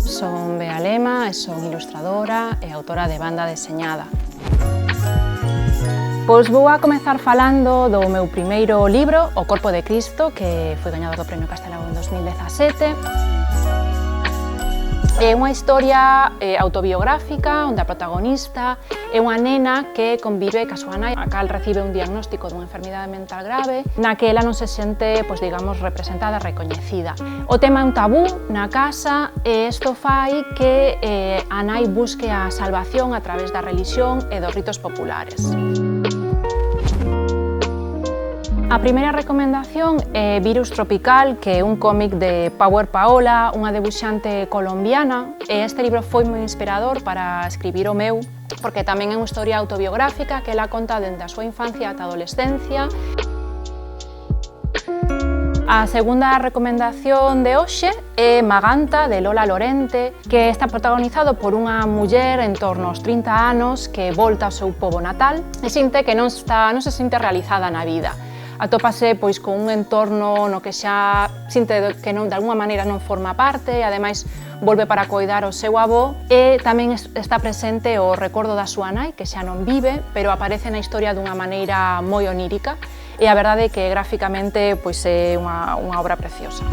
son Bea Lema e son ilustradora e autora de banda deseñada. Pois vou a comezar falando do meu primeiro libro, O corpo de Cristo, que foi gañador do Premio Castelao en 2017. É unha historia autobiográfica onde a protagonista é unha nena que convive ca súa nai, a cal recibe un diagnóstico dunha enfermidade mental grave na que ela non se sente, pois, digamos, representada, recoñecida. O tema é un tabú na casa e isto fai que a nai busque a salvación a través da relixión e dos ritos populares. A primeira recomendación é Virus Tropical, que é un cómic de Power Paola, unha debuxante colombiana, e este libro foi moi inspirador para escribir o meu, porque tamén é unha historia autobiográfica que ela conta dende a súa infancia ata a adolescencia. A segunda recomendación de hoxe é Maganta, de Lola Lorente, que está protagonizado por unha muller en torno aos 30 anos que volta ao seu pobo natal e sinte que non se sinte realizada na vida. Atópase pois con un entorno no que xa sinte que de alguma maneira non forma parte e ademais volve para coidar o seu avó e tamén está presente o recordo da súa nai, que xa non vive, pero aparece na historia dunha maneira moi onírica e a verdade é que graficamente pois é unha obra preciosa.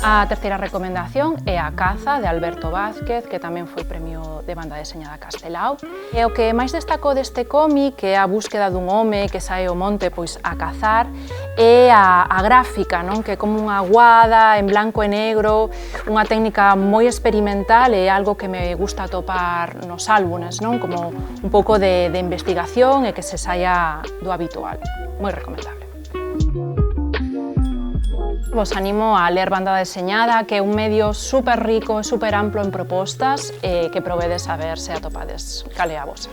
A terceira recomendación é A caza, de Alberto Vázquez, que tamén foi premio de banda deseñada Castelao. E o que máis destacou deste cómic é a búsqueda dun home que sae ao monte pois a cazar e a gráfica, non? Que é como unha guada en blanco e negro, unha técnica moi experimental e algo que me gusta atopar nos álbumes, non? Como un pouco de investigación e que se saia do habitual. Moi recomendable. Vos animo a ler Banda deseñada, que é un medio super rico e super amplo en propostas que provedes a ver se atopades cal é a vosa.